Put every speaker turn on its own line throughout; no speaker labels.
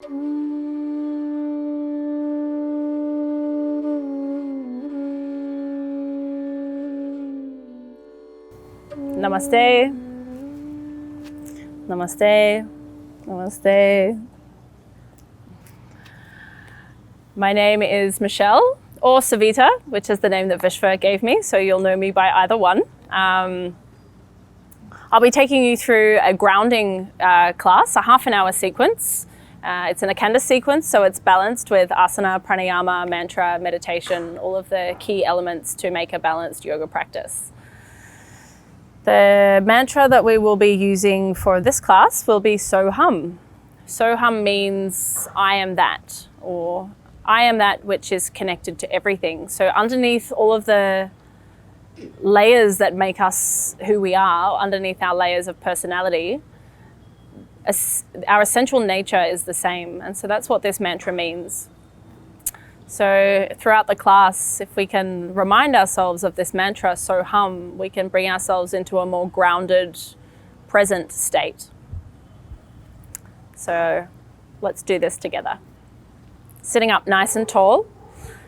Namaste. Namaste. Namaste. My name is Michelle, or Savita, which is the name that Vishva gave me, so you'll know me by either one. I'll be taking you through a grounding class, a half-an-hour sequence. It's an Akanda sequence, so it's balanced with asana, pranayama, mantra, meditation, all of the key elements to make a balanced yoga practice. The mantra that we will be using for this class will be Soham. Soham means I am that, or I am that which is connected to everything. So underneath all of the layers that make us who we are, underneath our layers of personality, our essential nature is the same. And so that's what this mantra means. So throughout the class, if we can remind ourselves of this mantra, Soham, we can bring ourselves into a more grounded, present state. So let's do this together. Sitting up nice and tall,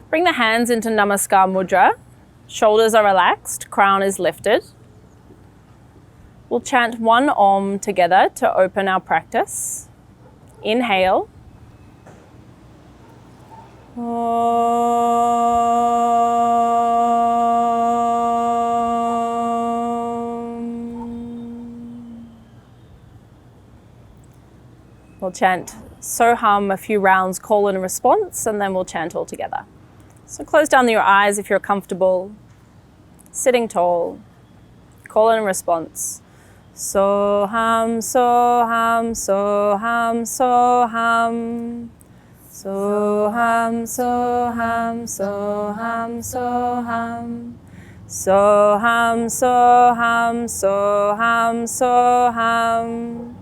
bring the hands into Namaskar Mudra. Shoulders are relaxed, crown is lifted. We'll chant one Om together to open our practice. Inhale. We'll chant Soham a few rounds, call and response, and then we'll chant all together. So close down your eyes if you're comfortable. Sitting tall, call and response. Soham, Soham, Soham, Soham. Soham, Soham, Soham, Soham. Soham, Soham, Soham, Soham.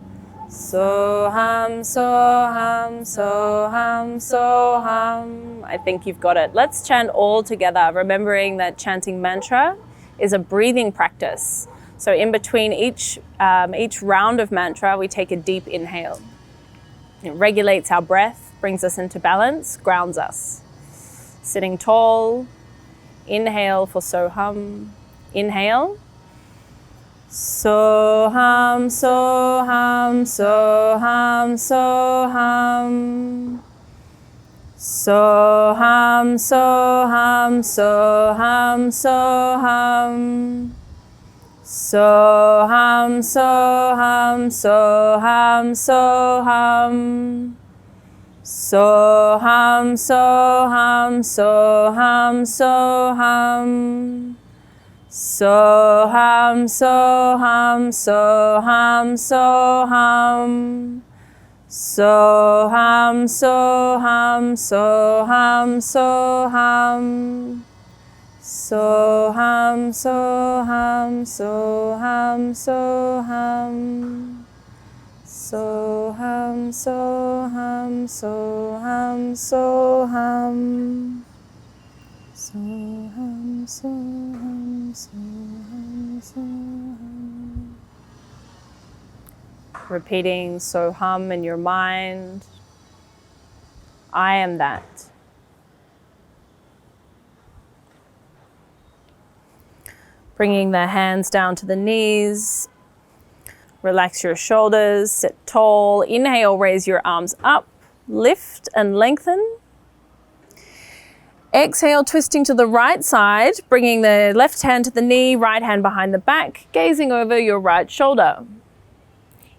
Soham, Soham, Soham, Soham. I think you've got it. Let's chant all together, remembering that chanting mantra is a breathing practice. So in between each round of mantra, we take a deep inhale. It regulates our breath, brings us into balance, grounds us. Sitting tall, inhale for Soham. Inhale. Soham, Soham, Soham, Soham. Soham, Soham, Soham, Soham. Soham, Soham, Soham, Soham. Soham, Soham, Soham, Soham. Soham, Soham, Soham, Soham. Soham, Soham, Soham, Soham. Soham, Soham, Soham, Soham. Soham, Soham, Soham, Soham. Soham, Soham, Soham, Soham. Repeating Soham in your mind. I am that. Bringing the hands down to the knees. Relax your shoulders, sit tall. Inhale, raise your arms up. Lift and lengthen. Exhale, twisting to the right side, bringing the left hand to the knee, right hand behind the back, gazing over your right shoulder.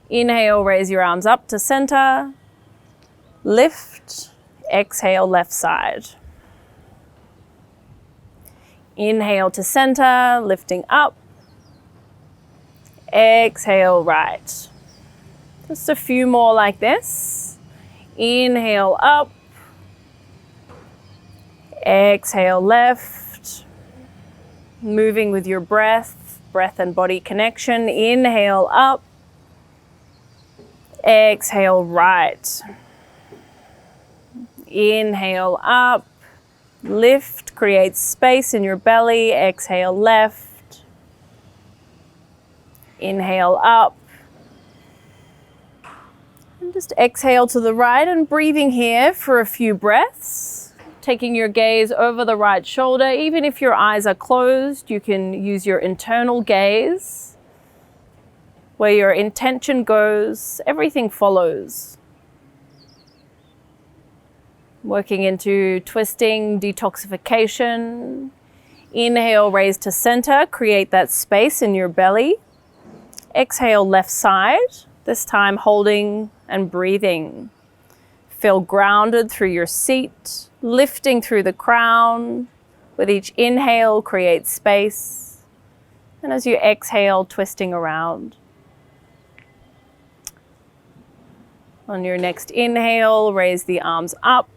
Inhale, raise your arms up to center. Lift. Exhale, left side. Inhale to center, lifting up. Exhale, right. Just a few more like this. Inhale up. Exhale, left. Moving with your breath and body connection. Inhale up. Exhale, right. Inhale up. Lift, create space in your belly. Exhale, left. Inhale up. Just exhale to the right and breathing here for a few breaths. Taking your gaze over the right shoulder. Even if your eyes are closed, you can use your internal gaze. Where your intention goes, everything follows. Working into twisting, detoxification. Inhale, raise to center, create that space in your belly. Exhale, left side, this time holding and breathing. Feel grounded through your seat, lifting through the crown. With each inhale, create space. And as you exhale, twisting around. On your next inhale, raise the arms up,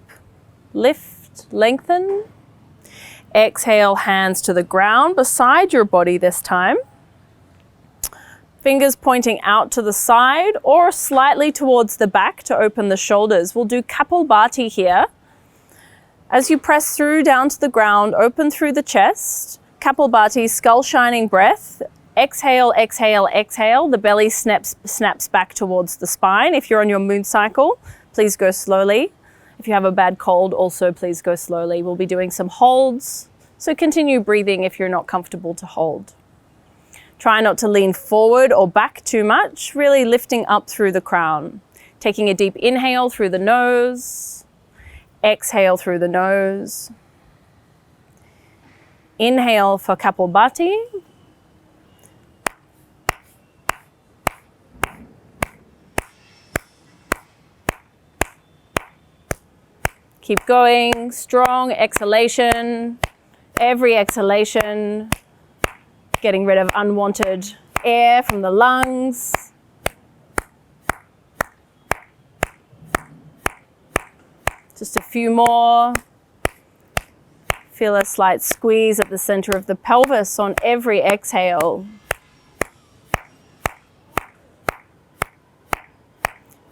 lift, lengthen. Exhale, hands to the ground beside your body this time. Fingers pointing out to the side or slightly towards the back to open the shoulders. We'll do Kapalbhati here. As you press through down to the ground, open through the chest. Kapalbhati, skull shining breath. Exhale, exhale, exhale. The belly snaps back towards the spine. If you're on your moon cycle, please go slowly. If you have a bad cold, also please go slowly. We'll be doing some holds, so continue breathing if you're not comfortable to hold. Try not to lean forward or back too much, really lifting up through the crown. Taking a deep inhale through the nose, exhale through the nose. Inhale for Kapalbhati. Keep going, strong exhalation. Every exhalation, getting rid of unwanted air from the lungs. Just a few more. Feel a slight squeeze at the center of the pelvis on every exhale.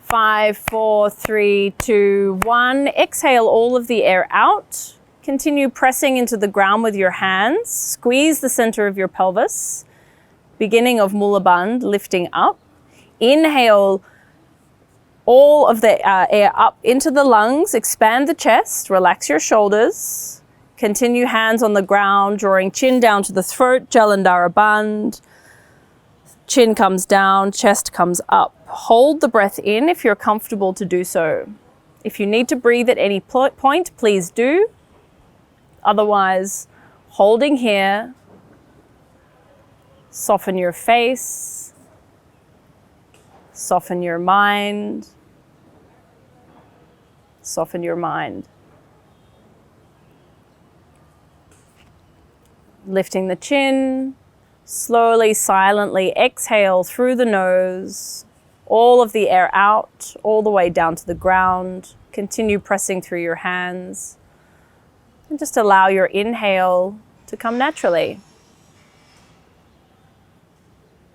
5, 4, 3, 2, 1. Exhale all of the air out. Continue pressing into the ground with your hands. Squeeze the center of your pelvis. Beginning of Mula Bandh, lifting up. Inhale all of the air up into the lungs. Expand the chest. Relax your shoulders. Continue hands on the ground, drawing chin down to the throat, Jalandhara Bandh. Chin comes down, chest comes up. Hold the breath in if you're comfortable to do so. If you need to breathe at any point, please do. Otherwise, holding here, soften your face, soften your mind, soften your mind. Lifting the chin, slowly, silently exhale through the nose, all of the air out, all the way down to the ground. Continue pressing through your hands. And just allow your inhale to come naturally.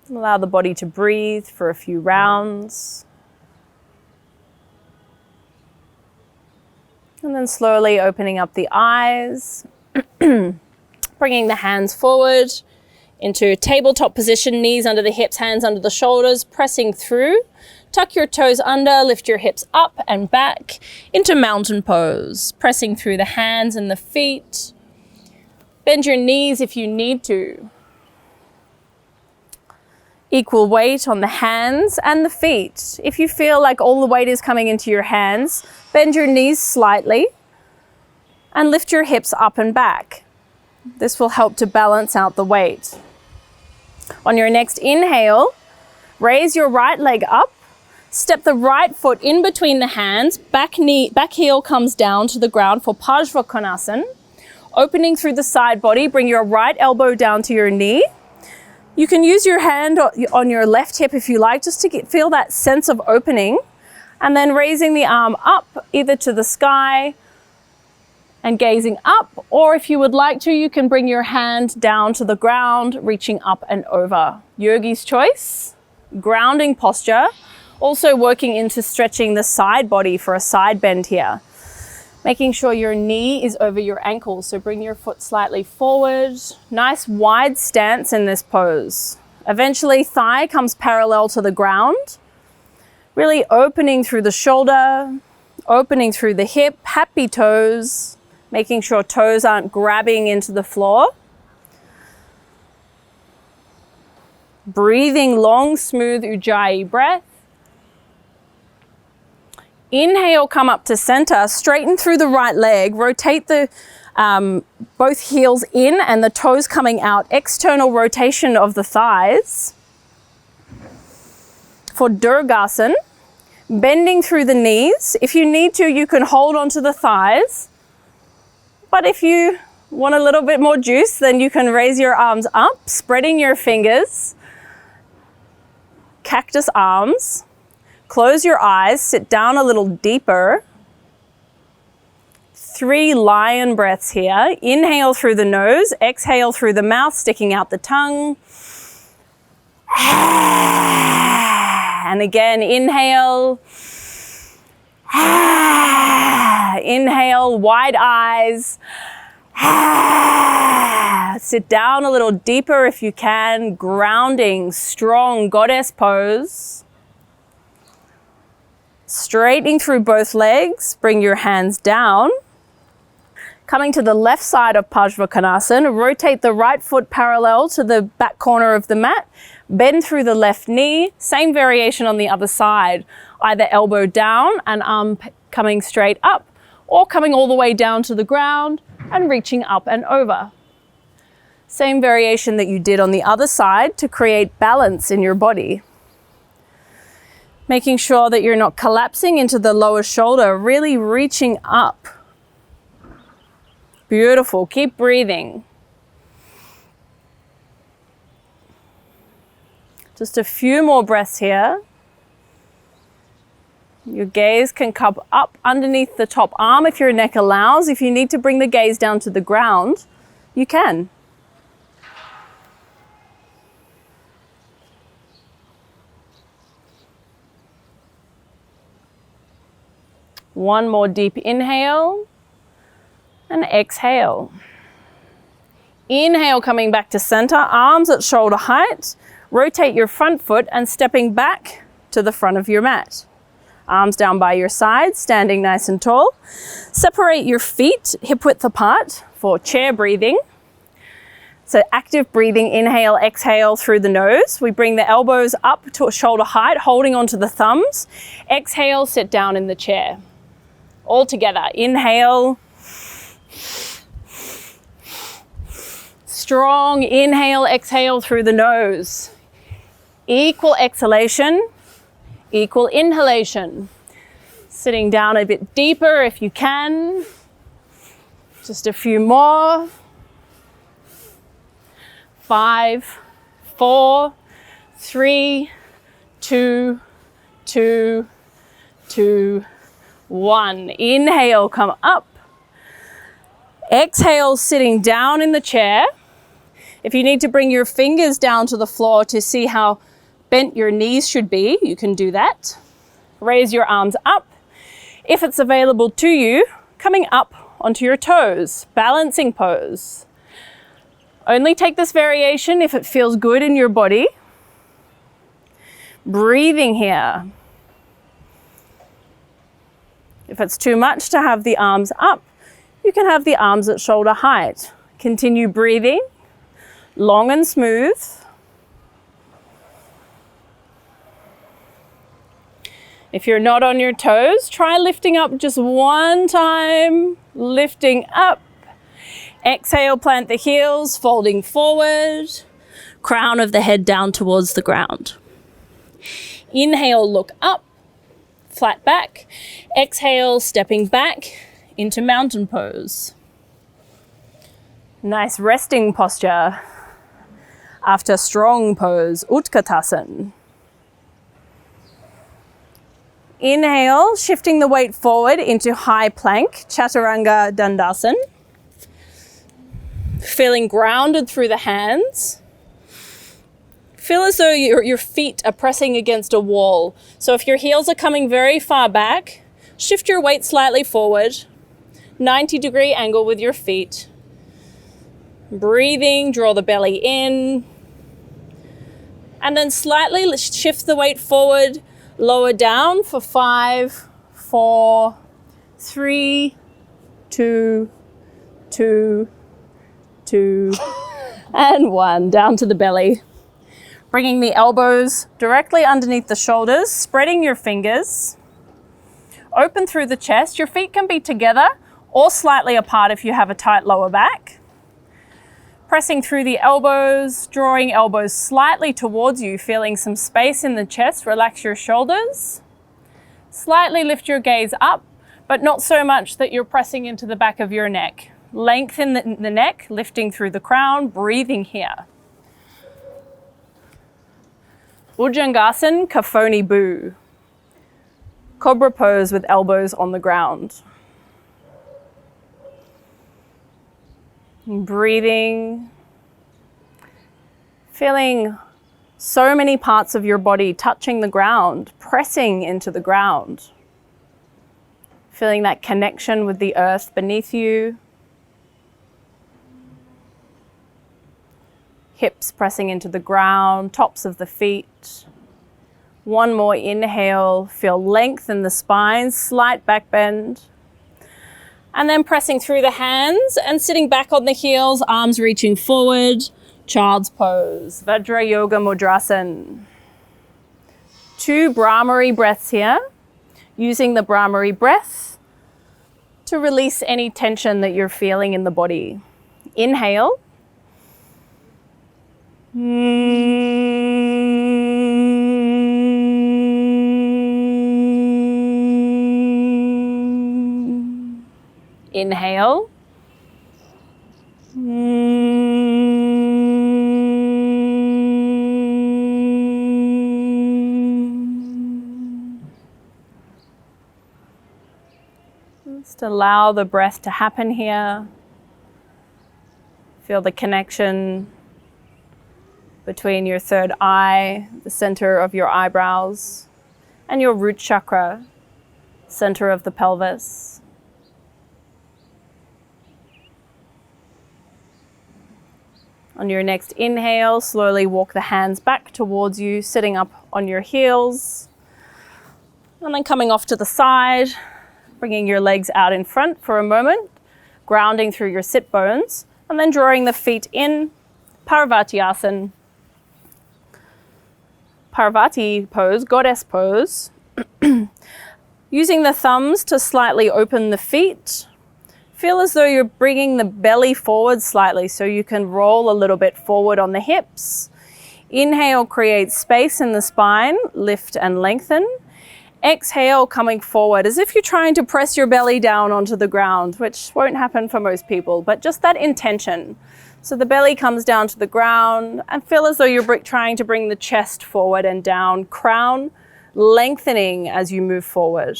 Allow the body to breathe for a few rounds. And then slowly opening up the eyes. Bringing the hands forward into tabletop position, knees under the hips, hands under the shoulders, pressing through. Tuck your toes under, lift your hips up and back into mountain pose, pressing through the hands and the feet. Bend your knees if you need to. Equal weight on the hands and the feet. If you feel like all the weight is coming into your hands, bend your knees slightly and lift your hips up and back. This will help to balance out the weight. On your next inhale, raise your right leg up. Step the right foot in between the hands. Back heel comes down to the ground for Pajva Konasana. Opening through the side body, bring your right elbow down to your knee. You can use your hand on your left hip if you like, just to feel that sense of opening. And then raising the arm up, either to the sky and gazing up, or if you would like to, you can bring your hand down to the ground, reaching up and over. Yogi's choice, grounding posture, also working into stretching the side body for a side bend here. Making sure your knee is over your ankle, so bring your foot slightly forward. Nice wide stance in this pose. Eventually, thigh comes parallel to the ground. Really opening through the shoulder, opening through the hip, happy toes, making sure toes aren't grabbing into the floor. Breathing long, smooth Ujjayi breath. Inhale, come up to center, straighten through the right leg, rotate the both heels in and the toes coming out, external rotation of the thighs. For Durgasana, bending through the knees. If you need to, you can hold onto the thighs. But if you want a little bit more juice, then you can raise your arms up, spreading your fingers. Cactus arms. Close your eyes, sit down a little deeper. 3 lion breaths here. Inhale through the nose, exhale through the mouth, sticking out the tongue. And again, inhale. Inhale, wide eyes. Sit down a little deeper if you can. Grounding, strong goddess pose. Straightening through both legs, bring your hands down. Coming to the left side of Parsvakonasana, rotate the right foot parallel to the back corner of the mat. Bend through the left knee, same variation on the other side. Either elbow down and arm coming straight up, or coming all the way down to the ground and reaching up and over. Same variation that you did on the other side to create balance in your body. Making sure that you're not collapsing into the lower shoulder, really reaching up. Beautiful, keep breathing. Just a few more breaths here. Your gaze can come up underneath the top arm if your neck allows. If you need to bring the gaze down to the ground, you can. One more deep inhale and exhale. Inhale, coming back to center, arms at shoulder height. Rotate your front foot and stepping back to the front of your mat. Arms down by your sides, standing nice and tall. Separate your feet hip width apart for chair breathing. So active breathing, inhale, exhale through the nose. We bring the elbows up to shoulder height, holding onto the thumbs. Exhale, sit down in the chair. All together, inhale. Strong inhale, exhale through the nose. Equal exhalation, equal inhalation. Sitting down a bit deeper if you can. Just a few more. 5, 4, 3, 2, 2, 2, 1. Inhale, come up. Exhale, sitting down in the chair. If you need to bring your fingers down to the floor to see how bent your knees should be, you can do that. Raise your arms up. If it's available to you, coming up onto your toes, balancing pose. Only take this variation if it feels good in your body. Breathing here. If it's too much to have the arms up, you can have the arms at shoulder height. Continue breathing, long and smooth. If you're not on your toes, try lifting up just one time, lifting up. Exhale, plant the heels, folding forward, crown of the head down towards the ground. Inhale, look up, flat back. Exhale, stepping back into mountain pose. Nice resting posture after strong pose, Utkatasana. Inhale, shifting the weight forward into high plank, Chaturanga Dandasana. Feeling grounded through the hands. Feel as though your feet are pressing against a wall. So if your heels are coming very far back, shift your weight slightly forward. 90-degree angle with your feet. Breathing, draw the belly in. And then slightly shift the weight forward, Lower down for 5, 4, 3, 2, 2, 2, and 1. Down to the belly. Bringing the elbows directly underneath the shoulders, spreading your fingers. Open through the chest. Your feet can be together or slightly apart if you have a tight lower back. Pressing through the elbows, drawing elbows slightly towards you, feeling some space in the chest. Relax your shoulders. Slightly lift your gaze up, but not so much that you're pressing into the back of your neck. Lengthen the neck, lifting through the crown, breathing here. Bhujangasana, Kafoni Bu. Cobra pose with elbows on the ground. Breathing, feeling so many parts of your body touching the ground, pressing into the ground. Feeling that connection with the earth beneath you. Hips pressing into the ground, tops of the feet. One more inhale, feel length in the spine, slight back bend. And then pressing through the hands and sitting back on the heels, arms reaching forward, child's pose, Vajra Yoga Mudrasana. 2 Bhramari breaths here, using the Bhramari breath to release any tension that you're feeling in the body. Inhale. Inhale. Just allow the breath to happen here. Feel the connection between your third eye, the center of your eyebrows, and your root chakra, center of the pelvis. On your next inhale, slowly walk the hands back towards you, sitting up on your heels. And then coming off to the side, bringing your legs out in front for a moment, grounding through your sit bones, and then drawing the feet in, Parvatiasana. Parvati pose, goddess pose. Using the thumbs to slightly open the feet. Feel as though you're bringing the belly forward slightly so you can roll a little bit forward on the hips. Inhale, create space in the spine, lift and lengthen. Exhale, coming forward as if you're trying to press your belly down onto the ground, which won't happen for most people, but just that intention. So the belly comes down to the ground and feel as though you're trying to bring the chest forward and down, crown lengthening as you move forward.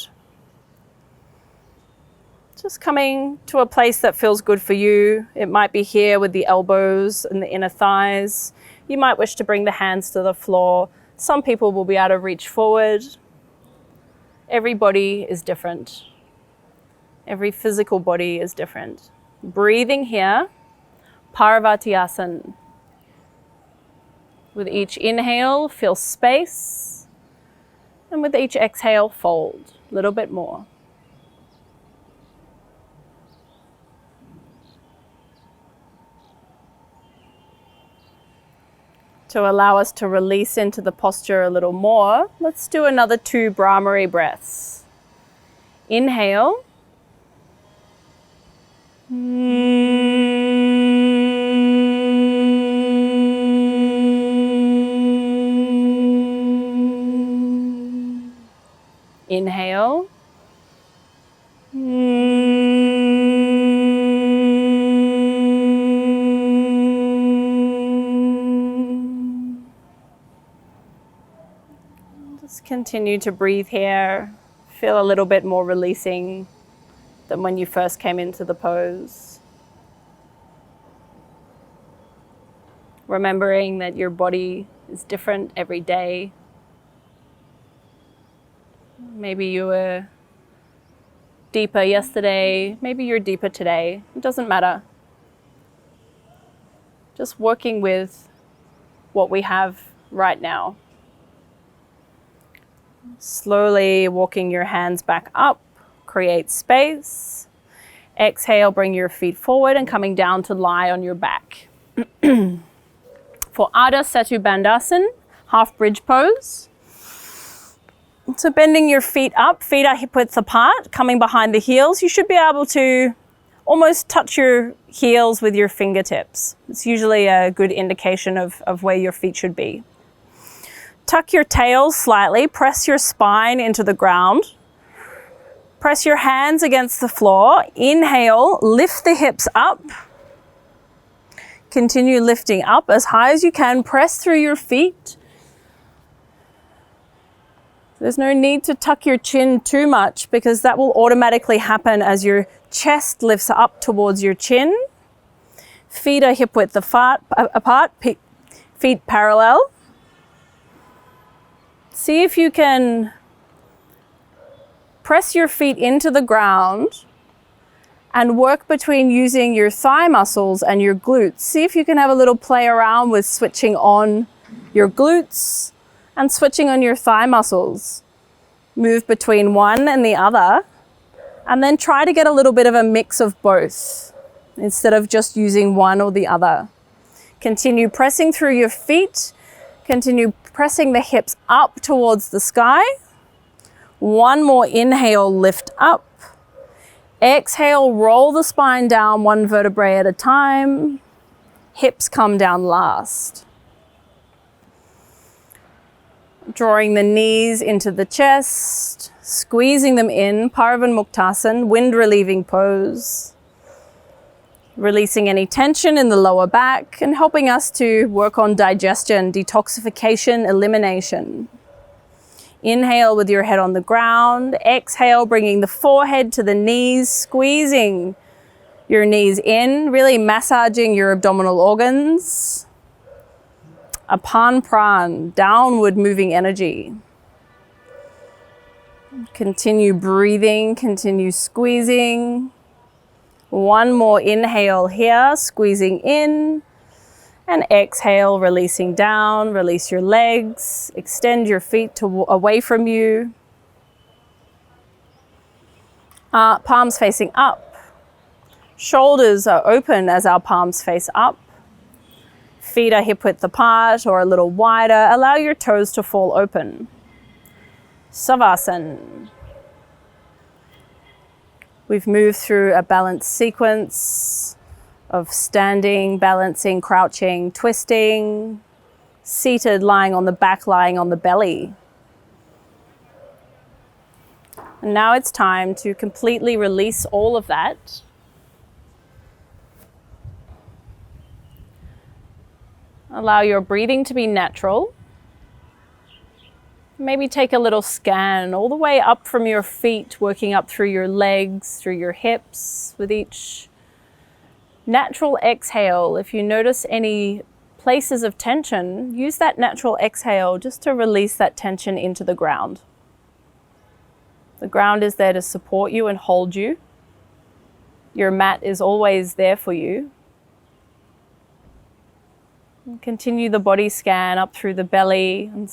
Just coming to a place that feels good for you. It might be here with the elbows and the inner thighs. You might wish to bring the hands to the floor. Some people will be able to reach forward. Every body is different. Every physical body is different. Breathing here, Parvatiasana. With each inhale, feel space. And with each exhale, fold a little bit more. To allow us to release into the posture a little more, let's do another 2 Bhramari breaths. Inhale. Inhale. Just continue to breathe here. Feel a little bit more releasing than when you first came into the pose. Remembering that your body is different every day. Maybe you were deeper yesterday, maybe you're deeper today. It doesn't matter. Just working with what we have right now. Slowly walking your hands back up, create space. Exhale, bring your feet forward and coming down to lie on your back. For Ardha Setu Bandhasan, half bridge pose. So bending your feet up, feet are hip width apart, coming behind the heels. You should be able to almost touch your heels with your fingertips. It's usually a good indication of where your feet should be. Tuck your tail slightly, press your spine into the ground. Press your hands against the floor. Inhale, lift the hips up. Continue lifting up as high as you can. Press through your feet. There's no need to tuck your chin too much because that will automatically happen as your chest lifts up towards your chin. Feet are hip width apart, feet parallel. See if you can press your feet into the ground and work between using your thigh muscles and your glutes. See if you can have a little play around with switching on your glutes and switching on your thigh muscles. Move between one and the other, and then try to get a little bit of a mix of both instead of just using one or the other. Continue pressing through your feet. Continue pressing the hips up towards the sky. One more inhale, lift up. Exhale, roll the spine down one vertebrae at a time. Hips come down last. Drawing the knees into the chest, squeezing them in, Parivarmuktasan, wind relieving pose. Releasing any tension in the lower back and helping us to work on digestion, detoxification, elimination. Inhale with your head on the ground. Exhale, bringing the forehead to the knees, squeezing your knees in, really massaging your abdominal organs. Apan Pran, downward moving energy. Continue breathing, continue squeezing. One more inhale here, squeezing in. And exhale, releasing down, release your legs, extend your feet away from you. Palms facing up. Shoulders are open as our palms face up. Feet are hip width apart or a little wider. Allow your toes to fall open. Savasana. We've moved through a balanced sequence of standing, balancing, crouching, twisting, seated, lying on the back, lying on the belly. And now it's time to completely release all of that. Allow your breathing to be natural. Maybe take a little scan all the way up from your feet, working up through your legs, through your hips with each natural exhale. If you notice any places of tension, use that natural exhale just to release that tension into the ground. The ground is there to support you and hold you. Your mat is always there for you. And continue the body scan up through the belly and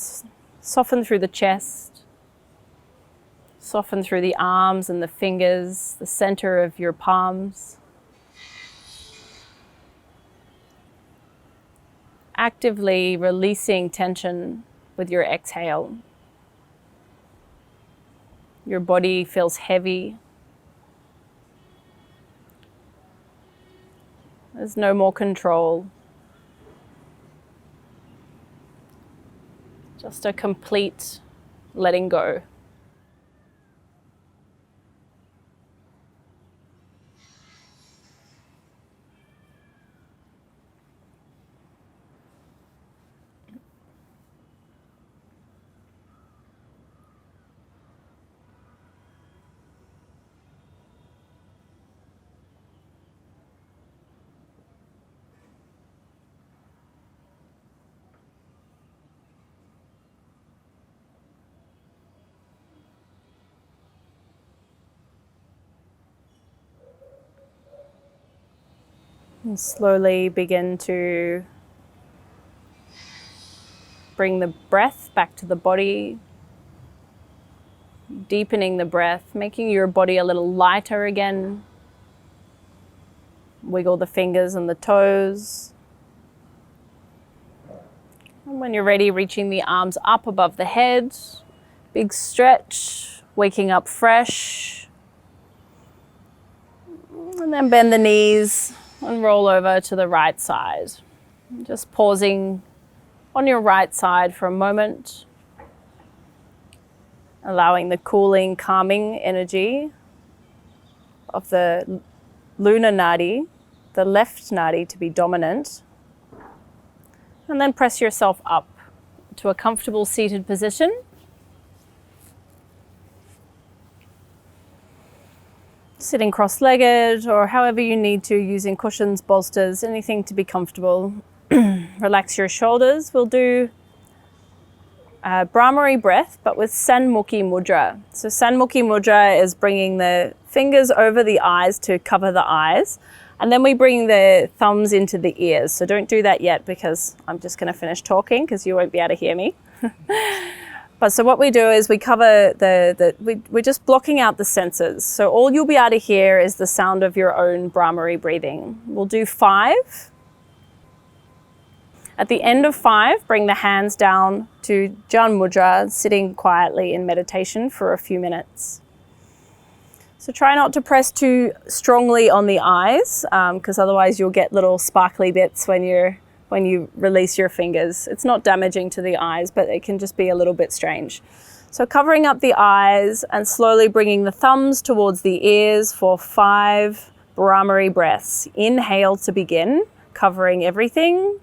soften through the chest. Soften through the arms and the fingers, the center of your palms. Actively releasing tension with your exhale. Your body feels heavy. There's no more control. Just a complete letting go. And slowly begin to bring the breath back to the body. deepening the breath, making your body a little lighter again. Wiggle the fingers and the toes. And when you're ready, reaching the arms up above the head. Big stretch, waking up fresh. And then bend the knees and roll over to the right side. Just pausing on your right side for a moment. Allowing the cooling, calming energy of the lunar nadi, the left nadi, to be dominant. And then press yourself up to a comfortable seated position. Sitting cross-legged or however you need to, using cushions, bolsters, anything to be comfortable. Relax your shoulders. We'll do Bhramari breath, but with Sunmuki mudra. So Sunmuki mudra is bringing the fingers over the eyes to cover the eyes. And then we bring the thumbs into the ears. So don't do that yet because I'm just going to finish talking because you won't be able to hear me. But so what we do is we cover we're just blocking out the senses. So all you'll be able to hear is the sound of your own Bhramari breathing. We'll do 5. At the end of 5, bring the hands down to Jan Mudra, sitting quietly in meditation for a few minutes. So try not to press too strongly on the eyes, because otherwise you'll get little sparkly bits when you release your fingers. It's not damaging to the eyes, but it can just be a little bit strange. So covering up the eyes and slowly bringing the thumbs towards the ears for 5 Bhramari breaths. Inhale to begin, covering everything.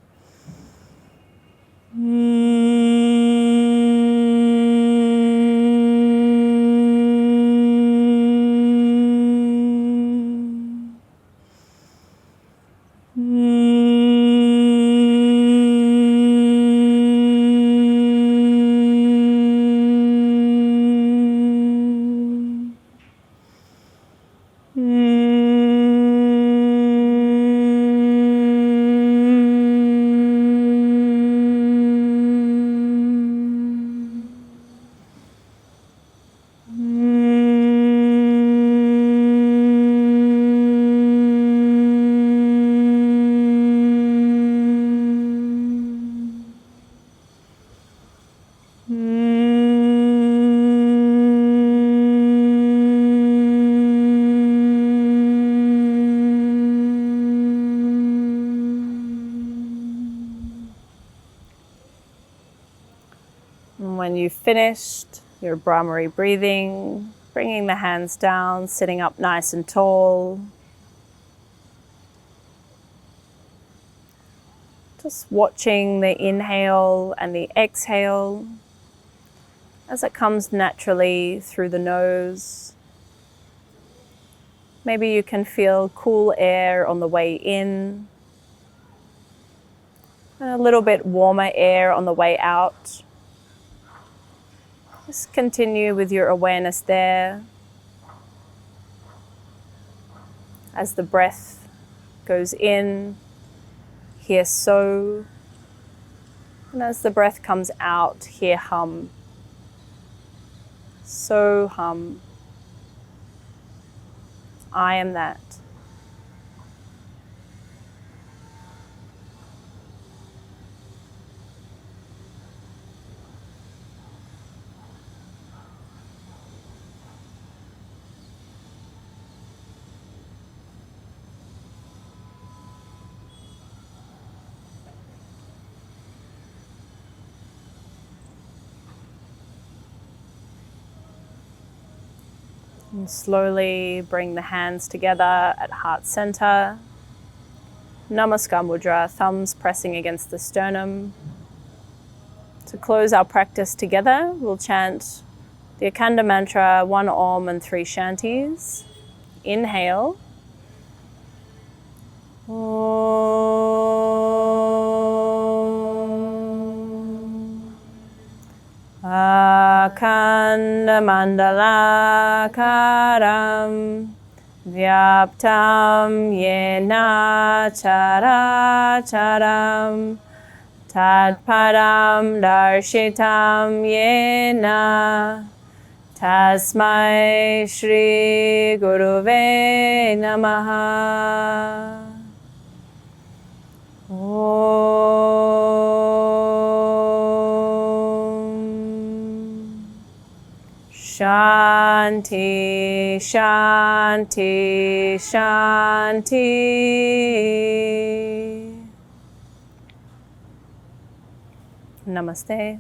When you've finished your Bhramari breathing, bringing the hands down, sitting up nice and tall. Just watching the inhale and the exhale as it comes naturally through the nose. Maybe you can feel cool air on the way in, and a little bit warmer air on the way out. Just continue with your awareness there. As the breath goes in, hear so. And as the breath comes out, hear hum. So hum. I am that. And slowly bring the hands together at heart center. Namaskar mudra, thumbs pressing against the sternum. To close our practice together, we'll chant the Akanda mantra, 1 Om and 3 Shantis. Inhale. Akanda mandalakaram vyaptam yena characharam tadpadam darshitam yena Tasmai Shri Guruve Namaha. Om. Shanti, Shanti, Shanti. Namaste.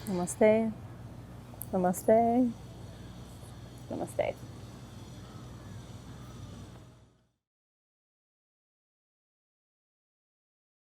Namaste. Namaste. Namaste.